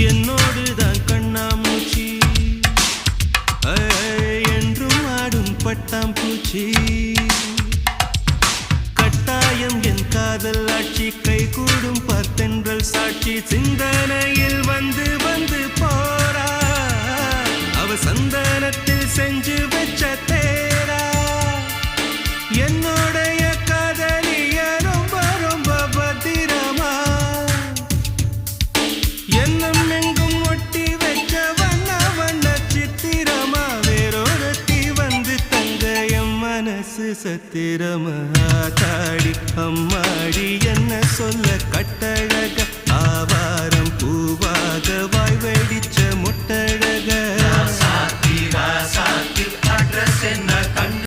என்னோடுதான் கண்ணாமூச்சி என்றும் ஆடும் பட்டாம்பூச்சி கட்டாயம் என் காதல் ஆட்சி கை கூடும் பத்தென்றல் சாட்சி சிந்தனையில் வந்து வந்து போறா அவ சந்தனத்தில் செஞ்சு வச்ச தேரா என்னுடைய காதலிய ரொம்ப ரொம்ப பத்திரமா என்னும் எங்கும் ஒட்டி வச்ச வண்ண வண்ண சித்திரமா வேறொருத்தி வந்து தங்க என் மனசு சத்திரமா தாடி அம்மாடி என்ன சொல்ல கட்டழக ஆவாரம் பூவாக வாய் வெடிச்ச முட்டழ